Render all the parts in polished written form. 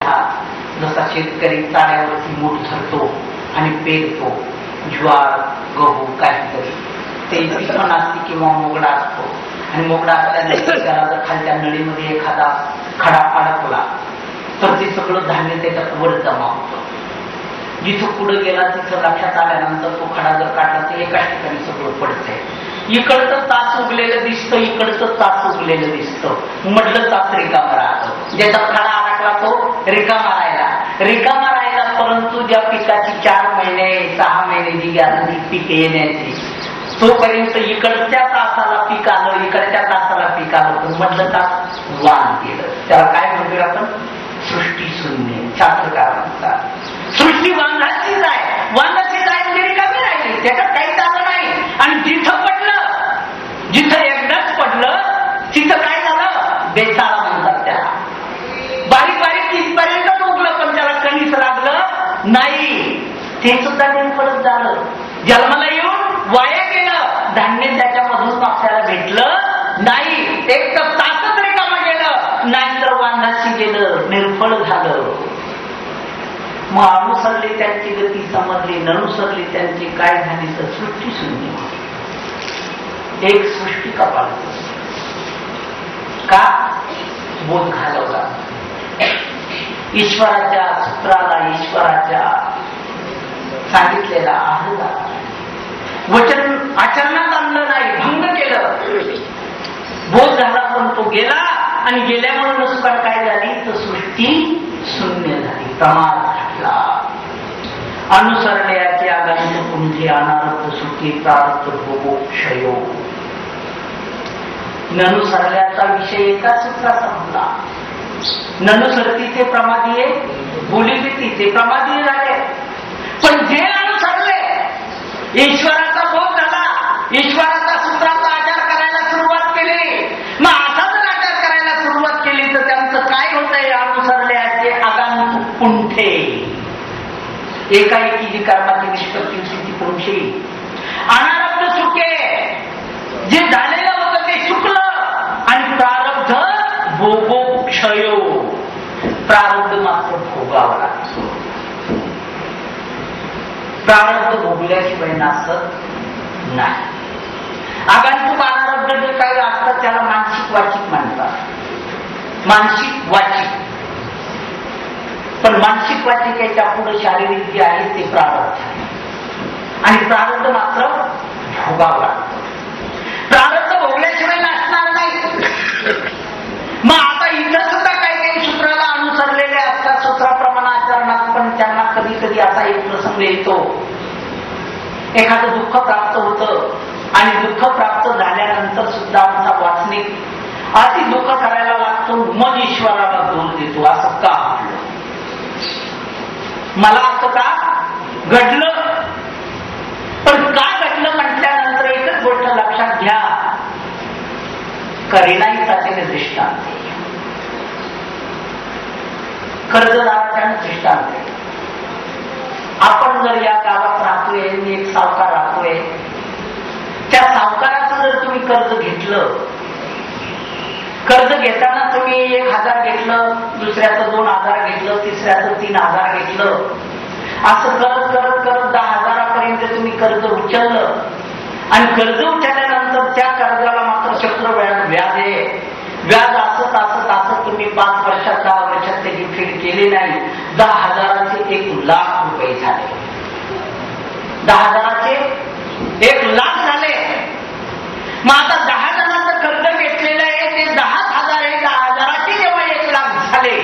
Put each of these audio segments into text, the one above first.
इतिहास जसा शेतकरी चाऱ्यावरती मूठ धरतो आणि पेरतो, ज्वार गहू काहीतरी, ते पिकं असते किंवा मोगडा असतो, आणि मोगडा असल्याने त्याला जर खालच्या नळीमध्ये एखादा खडा अडकला तर ते सगळं धान्य त्याच्यात वर जमा होतं. जिथं पुढे गेला तिथं लक्षात आल्यानंतर तो खडा जर काढला तर एकाच ठिकाणी सगळं पडतंय. इकडचं तास उगलेलं दिसतं, इकडचं तास उगलेलं दिसतं, मधलं तास रिकामा राहतं. ज्याचा खडा अडकला तो रिकामा राहिला, परंतु ज्या पिकाची 4 महिने 6 महिने जी गॅरंटी पीक येण्याची, तोपर्यंत इकडच्या तासाला पीक आलं, इकडच्या तासाला पीक आलं, तर मधलं तास वाण केलं. त्याला काय म्हणतोय आपण? सृष्टी शून्य. शास्त्रकार म्हणतात सृष्टी वांधाचीच आहे. वांधाची काय म्हणजे रिकामी राहिली, त्याच्यात काहीच आलं नाही. आणि जिथं पडलं, जिथं एकदाच पडलं तिथं काय झालं? बेसाळा म्हणतात त्याला. बारीक बारीक तिथपर्यंत उगलं, पण त्याला कणीच लागलं नाही. ते सुद्धा निर्फलच झालं. जन्माला येऊन वाया गेलं. धान्य त्याच्यामधून आपल्याला भेटलं नाही. एक तर तासच रिकामा गेलं, नाहीतर वांधाशी गेलं, निर्फळ झालं. मग अनुसरली त्यांची गती समजली, ननुसरली त्यांची काय झाली तर सृष्टी शून्य. एक सृष्टी कपाळ का बोध घालवला. ईश्वराच्या सूत्राला, ईश्वराच्या सांगितलेला आहला वचन आचरणात आणलं नाही, भंग केलं. बोध झाला पण तो गेला, आणि गेल्यामुळे नुसकान काय झाली तर सृष्टी शून्य झाली, प्रमाद घातला. अनुसरण्याचे आगामी कुंठे अनारब्ध सुखी प्रारब्ध भोगो क्षयो. ननुसरल्याचा विषय एका सूत्राचा म्हणला. ननुसरतीचे प्रमादीय, बोलीबीतीचे प्रमादीय झाले. पण जे अनुसरले, ईश्वराचा बोध झाला, ईश्वराचा सूत्राचा आचार करायला सुरुवात केली. मग आता जर आचार करायला सुरुवात केली तर त्यांचं काय होतंय? अनुसरल्याचे आगांतुक कुंठे, एकाएकी जी कर्माची निष्पत्ती स्थिती पुरुषी. अनारब्ध सुखे, जे झालेलं होतं ते चुकलं. आणि प्रारब्ध भोगो क्षयो, प्रारब्ध मात्र भोगावं लागतो. प्रारब्ध भोगल्याशिवाय नासत नाही. आगांतुक अनारब्ध जे काही असतात त्याला मानसिक वाचिक म्हणतात. मानसिक वाचिक. पण मानसिक वाचिकेच्या पुढे शारीरिक जे आहे ते प्रारब्ध आहे. आणि प्रारब्ध मात्र भोगावं लागतं. प्रारब्ध भोगल्याशिवाय नाचणार नाही. मग आता इथं सुद्धा काही काही सूत्राला अनुसरलेले असतात, सूत्राप्रमाणे आचरणात, पण त्यांना कधी कधी असा एक प्रसंग येतो, एखादं दुःख प्राप्त होतं, आणि दुःख प्राप्त झाल्यानंतर सुद्धा आमचा वासनिक अति दुःख करायला लागतो. मग ईश्वराला दोष देतो. असं का मला असं का घडलं? पण का घडलं म्हटल्यानंतर एकच गोष्ट लक्षात घ्या, करिणाईसाठी दृष्टांत, कर्जदाराच्या दृष्टांत. आपण जर या गावात राहतोय, एक सावकार राहतोय, त्या सावकाराचं जर तुम्ही कर्ज घेतलं, कर्ज घेताना तुम्ही 1000 घेतलं, दुसऱ्याचं 2000 घेतलं, तिसऱ्याचं 3000 घेतलं, असं करत करत करत 10,000पर्यंत तुम्ही कर्ज उचललं. आणि कर्ज उचलल्यानंतर त्या कर्जाला मात्र चक्रव्याज व्याज आहे. व्याज असत असत असत तुम्ही 5 वर्षात 10 वर्षात त्याची फेड केली नाही. 10,000चे 1,00,000 झाले. 10,000चे 1,00,000 झाले. मग आता 10 जणांचं कर्ज घेतलेलं आहे, ते 10,000 आहे. 10,000चे जेव्हा 1,00,000 झाले,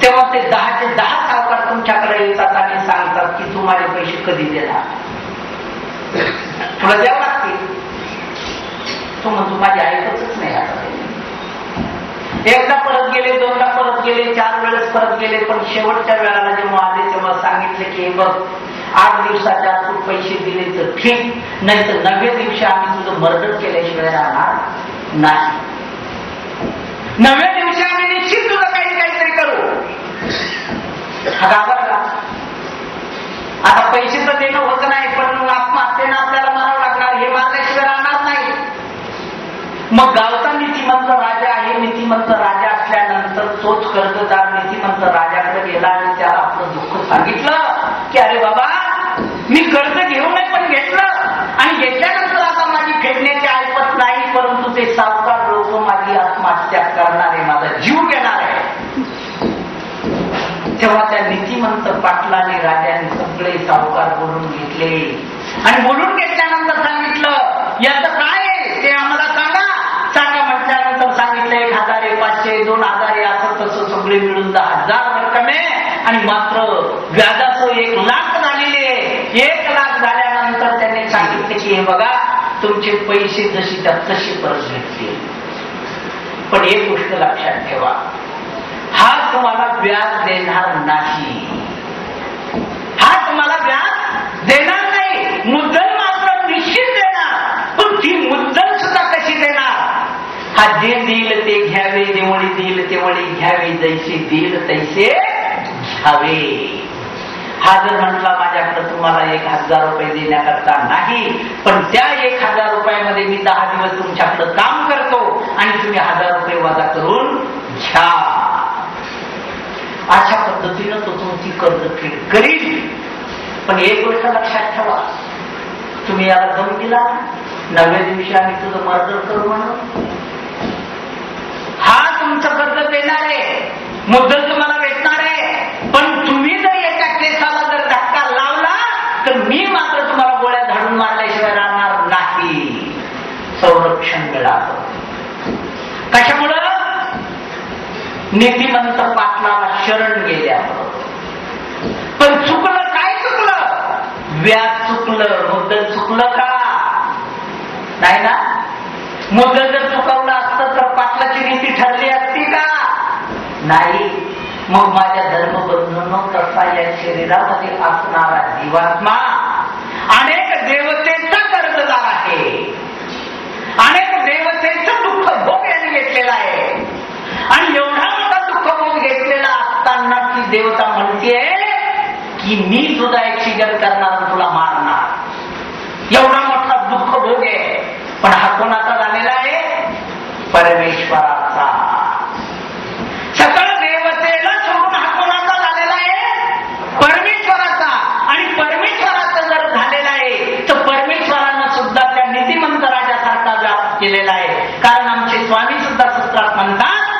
तेव्हा ते 10चे 10 सावकार तुमच्याकडे येतात आणि सांगतात की तू माझे पैसे कधी देणार, तुला द्यावं लागतील. तो म्हणतो माझी ऐकतच नाही. आता एकदा परत गेले, 2दा परत गेले, 4 वेळेस परत गेले, पण शेवटच्या वेळाला जेव्हा आले तेव्हा सांगितले की बघ, 8 दिवसाच्या आत तू पैसे दिले तर ठीक, नाही तर 9व्या दिवशी आम्ही तुझं मर्डर केल्याशिवाय राहणार नाही. 9व्या दिवशी आम्ही निश्चित तुझं काहीतरी करू. हा घाबरला. आता पैसे तर देणं होत नाही, पण आत्महत्येनं आपल्याला मारावं लागणार, हे मारल्याशिवाय राहणार नाही. मग गावचा नीतिमंत राजा आहे. नीतिमंत राजा असल्यानंतर तोच कर्जदार नीतिमंत राजा तेव्हा त्या नीतिमंत पाटलाने राजाने सगळे सावकार बोलून घेतले आणि बोलून घेतल्यानंतर सांगितलं याचं काय आहे ते आम्हाला सांगा म्हटल्यानंतर सांगितलं 1000 500 2000 असं तसं सगळे मिळून 10,000 रक्कम आहे आणि मात्र व्याजाचं 1 लाख झालेले आहे. 1 लाख झाल्यानंतर त्यांनी सांगितले की हे बघा तुमचे पैसे जशी त्या तशी परत भेटतील, पण एक गोष्ट लक्षात ठेवा, हा तुम्हाला व्याज देणार नाही, हा तुम्हाला व्याज देणार नाही, मुद्दल मात्र निश्चित देणार, पण ती मुद्दल सुद्धा कशी देणार, हा जे देईल ते घ्यावे, जेवढे देईल तेवढे घ्यावे, जैसे देईल तैसे घ्यावे. हा जर म्हटला माझ्याकडे तुम्हाला 1000 रुपये देण्याकरता नाही, पण त्या 1000 रुपयामध्ये मी 10 दिवस तुमच्याकडे काम करतो आणि तुम्ही 1000 रुपये वजा करून घ्या, अशा पद्धतीनं तो तुमची कर्जफेड करील. पण एक गोष्ट लक्षात ठेवा, तुम्ही याला दम दिला 9व्या दिवशी आम्ही तुझं मर्डर करू म्हणून, हा तुमचं कर्ज देणार आहे, मुद्दल तुम्हाला भेटणार आहे, पण तुम्ही जर एका केसाला जर धक्का लावला तर मी मात्र तुम्हाला गोळ्या झाडून मारल्याशिवाय राहणार नाही. संरक्षण मिळालं. कशामुळं? नीतिमंत पाटलाला शरण गेल्यावर. पण चुकलं काय? चुकलं व्याज चुकलं, मुद्दल चुकलं का? नाही ना. मुद्दल जर चुकवलं असतं तर पाटलाची नीती ठरली असती का? नाही. मग माझ्या धर्मबंधूंनो, तसा या शरीरामध्ये असणारा जीवात्मा अनेक देवतेचा कर्जदार आहे, अनेक देवतेचं दुःख भोग यांनी घेतलेला आहे आणि एवढा मोठा दुःख भोग घेतलेला असताना ती देवता म्हणतेय की मी तुझा ऍक्सिडेंट करणार, तुला मारणार, एवढा मोठा दुःख भोग आहे. पण हा कोणाचा झालेला आहे? परमेश्वराचा. सकळ देवतेला सोडून हा कोणाचा झालेला आहे? परमेश्वराचा. आणि परमेश्वराचा जर झालेला आहे तर परमेश्वरानं सुद्धा त्या नीतिमंत राजासारखा व्याप केलेला आहे. कारण आमचे स्वामी सुद्धा सूत्रात म्हणतात,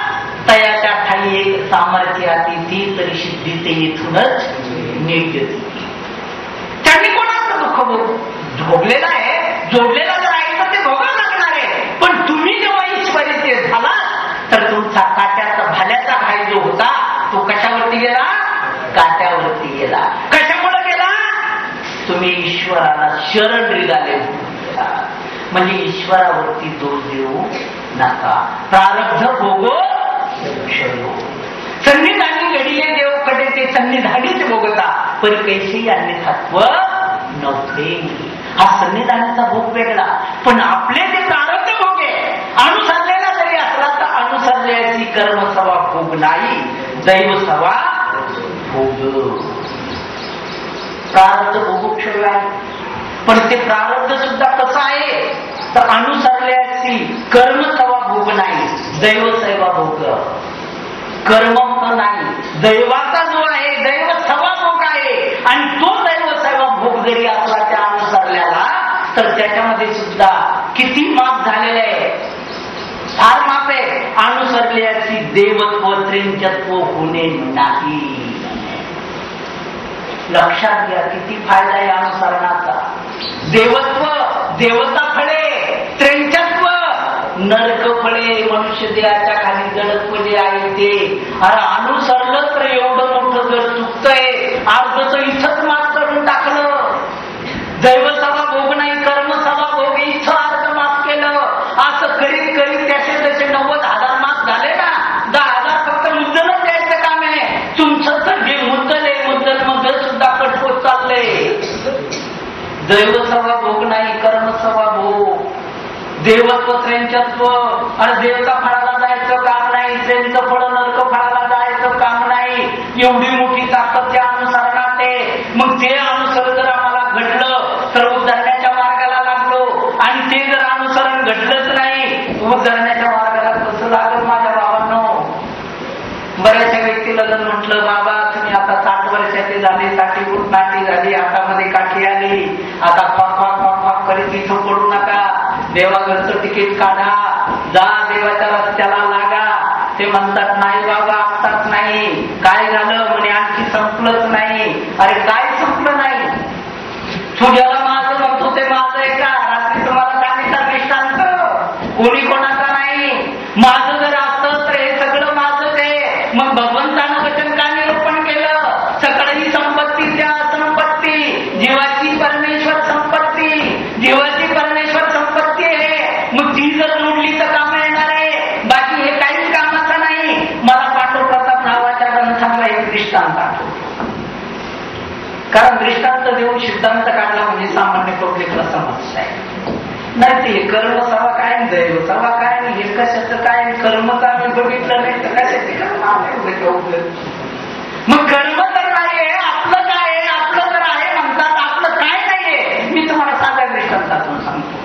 तयाच्या खाली एक सामर्थ्य आती ती तरी सिद्धी ते येथूनच निर्गती. त्यांनी कोणाचं दुःख भोगलेलं आहे, जोडलेला जर आहे तर ते भोगावं लागणार आहे. पण तुम्ही जेव्हा ईश्वरी झाला तर तुमचा काट्याचा भाल्याचा घाय जो होता तो कशावरती गेला? काट्यावरती गेला. कशामुळे गेला? तुम्ही ईश्वराला शरण निघाले. म्हणजे ईश्वरावरती दोष देऊ नका. प्रारब्ध भोगो क्षयो. सन्निधानी घडिले देवकडे ते सन्निधानीच भोगता, पण कैसे अन्यथत्व नव्हते. हा सन्निधानाचा भोग वेगळा, पण आपले जे प्रारब्ध भोग आहे, अनुसरलेला जरी असला तर अनुसरल्याची कर्म सवा भोग नाही, दैव सवा भोग. प्रारब्ध भोगक्षय आहे, पण ते प्रारब्ध सुद्धा कसं आहे तर अनुसरल्याची कर्म सवा भोग नाही, दैव सैवा भोग. कर्म नाही, दैवाचा जो आहे दैव सवा भोग आहे. आणि तो दैव सैवा भोग जरी असला त्या अनुसरल्याला तर त्याच्यामध्ये सुद्धा किती माप झालेलं आहे, फार माप आहे. अनुसरल्याची देवत्व त्रिंचत्व होणे नाही. लक्षात घ्या किती फायदा आहे अनुसरणाचा. देवत्व देवता फळे, त्रिंचत्व नरक फळे, मनुष्य देहाच्या खाली जडत्व जे आहे ते. अरे अनुसरलं तर एवढं मोठं जर चुकतंय, अर्धच इथंच माफ करून टाकलं. दैव सभा भोग नाही, कर्म सभा भोग, इथं अर्ध माफ केलं. असं करीत करीत त्याचे त्याचे 90,000 माफ झाले ना. 10,000 फक्त मुद्दलच द्यायचं काम आहे. तुमचं तर जे मुद्दल आहे, मुद्दल मध्ये सुद्धा कट होत चाललंय. दैव सभा भोग नाही, कर्म सभा भोग, देवत्व त्र्यंचत्व. आणि देवता फळाला जायचं काम नाही, त्र्यंच फळ नरक फळाला जायचं काम नाही. एवढी मोठी ताकद त्या अनुसरणात आहे. मग ते अनुसरण जर आम्हाला घडलं तर उद्धरण्याच्या मार्गाला लागलो, आणि ते जर अनुसरण घडलंच नाही उद्धरण्याच्या मार्गाला कसं लागलं माझ्या बाबांनो. बऱ्याचशा व्यक्तीला जर म्हटलं बाबा तुम्ही आता 60 वर्षाचे झाले, साठी नाटी झाली, हातामध्ये काठी आली, आता फाक करीत इथं पडू नका, देवाघरचं तिकीट काढा, जा देवाच्या रस्त्याला लागा. ते म्हणतात नाही बाबा आत्ताच नाही. काय झालं म्हणे? आणखी कोणी कोणाचा नाही. माझं जर असतं तर हे सगळं माझंच आहे. मग भगवंतानं वचन का निरूपण केलं? सकळही संपत्ती त्या संपत्ती, जीवाची परमेश्वर संपत्ती, जीवाची परमेश्वर संपत्ती आहे. मग ती जर मोडली तर काम येणार आहे, बाकी हे काहीच कामाचं नाही. मला पांडुप्रताप नावाच्या ग्रंथाला एक दृष्टांत आठवतो. कारण दृष्टांत देऊन सिद्धांत काढला म्हणजे सामान्य पब्लिकला समजत आहे. नाही ते कर्म सवा काय, दैव सवा काय, हे कशाचं काय, कर्मच आम्ही बघितलं नाही तर कशाचे कर्म आले. मग कर्म तर नाहीये, आपलं काय आहे, आपलं तर आहे म्हणतात, आपलं काय नाहीये. मी तुम्हाला साध्या दृष्टांतातून सांगतो.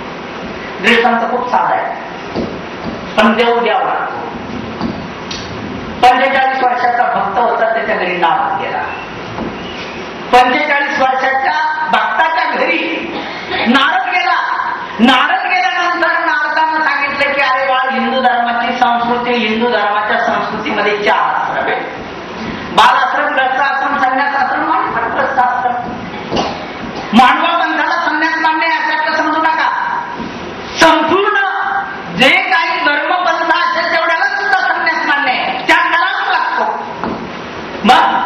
दृष्टांत खूप साधा आहे पण देव द्यावा लागतो. 45 वर्षाचा भक्त होता, त्याच्या घरी नारद गेला. 45 वर्षाच्या भक्ताच्या घरी नारद गेला. नारद गेल्यानंतर नारदानं सांगितलं की अरे बाळ, हिंदू धर्माची संस्कृती, हिंदू धर्माच्या संस्कृतीमध्ये 4 आश्रम आहे. बालाश्रम, ग्रस्ताश्रम, संन्यासाश्रम आणि वानप्रस्थाश्रम. मानवा पंथाला संन्यास मान्य अशात समजू नका. संपूर्ण जे काही धर्मपंथ असेल तेवढ्याला सुद्धा संन्यास मान्य आहे, त्या करावा लागतो. मग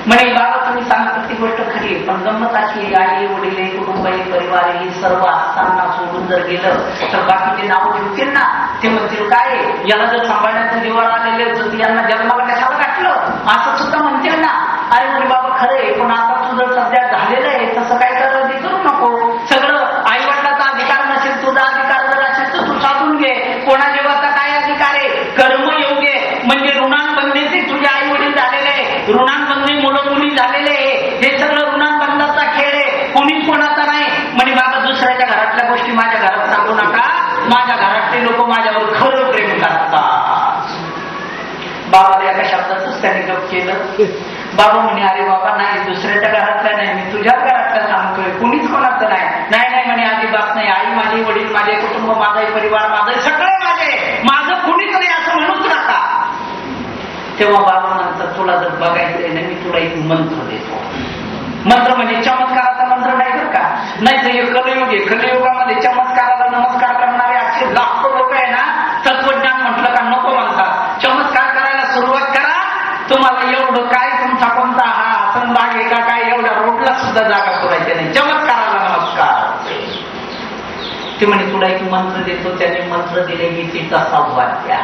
म्हणे बाबा तुम्ही सांगता ती गोष्ट खरी आहे, पण गंमत अशी आई वडील कुटुंब परिवार हे सर्व असताना सोडून जर गेलं तर बाकीचे नाव ठेवतील ना. ते म्हणतील काय याला जर सांभाळण्याचं जीवाला आलेले होतं, यांना जन्माला कशाला घातलं असं सुद्धा म्हणतील ना. अरे म्हणे बाबा खरं आहे, पण आता तुझं सध्या झालेलं आहे, तसं काय करू नको. सगळं आई वडिलाचा अधिकार नसेल, तुझा अधिकार जर असेल तर तू साधून घे. कोणा जीवाचा काय अधिकार आहे? कर्मयोग्य म्हणजे ऋणांबंधीचे तुझे आई वडील झालेले आहे, ऋणांबंधी मुलं मुली झालेले आहे. हे सगळं ऋणांबंधाचा खेळ आहे, कोणीच कोणाचा नाही. म्हणजे बाबा दुसऱ्याच्या घरातल्या गोष्टी माझ्या घरात सांगू नका. माझ्या घरातले लोक माझ्यावर खरं प्रेम करतात. बाबाला एका शब्दातच त्याने गप केलं. बाबा म्हणे अरे बाबा नाही, दुसऱ्याच्या घरातला नाही, मी तुझ्याच घरातला सांगतोय, कुणीच कोणाचं नाही. नाही म्हणे अजिबात नाही. आई माझे, वडील माझे, कुटुंब माझाही, परिवार माझे, सगळे माझे, माझं कुणीच नाही असं म्हणूच नका. तेव्हा बाबा म्हणतात तुला जर बघायचंय ना, मी तुला एक मंत्र देतो. मंत्र म्हणजे चमत्काराचा मंत्र नाही बरं का. नाही तर हे कलयुग आहे. कलयुगामध्ये चमत्काराला नमस्कार करणारे असे लाखो लोक आहे ना, तत्वज्ञान म्हटलं का नको म्हणतात. चमत्कार करायला सुरुवात करा, तुम्हाला एवढं काय तुमचा कोणता हा आसन भाग आहे का काय, एवढ्या रोडला सुद्धा जागा सोडायची नाही. चमत्काराला नमस्कार. ते म्हणे तुला एक मंत्र देतो. त्याने मंत्र दिले गीतेचा संवाद्या.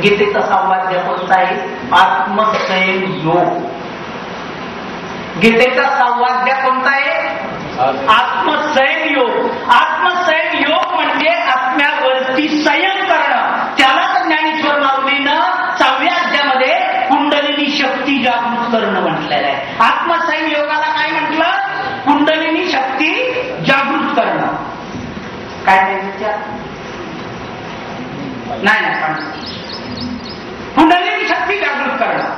गीतेचा संवाद्य कोणता आहे? आत्मसंयम योग. गीतेचा संवाद्य कोणता आहे? आत्मसंयम योग. आत्मसंयम योग म्हणजे आत्म्यावरती संयम करणं. त्यालाच ज्ञानेश्वर माऊलीनं 6व्या अध्यायामध्ये कुंडलिनी शक्ती जागृत करणं म्हटलेलं आहे. आत्मसंयम योगाला काय म्हटलं? कुंडलिनी शक्ती जागृत करणं. काय नाही कुंडलिनी शक्ती जागृत करणं.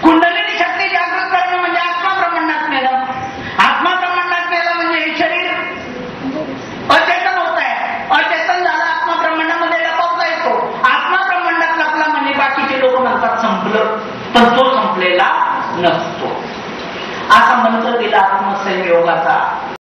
कुंडलिनी शक्ती जागृत करणं म्हणजे आत्मा ब्रह्मांडात नेलं. आत्मा ब्रह्मांडात नेलं म्हणजे हे शरीर अचेतन होत आहे. अचेतन झालं, आत्मा ब्रह्मांडामध्ये लपवता येतो. आत्मा ब्रह्मांडात लपला म्हणजे बाकीचे लोक म्हणतात संपलं, पण तो संपलेला नसतो. असा मंत्र दिला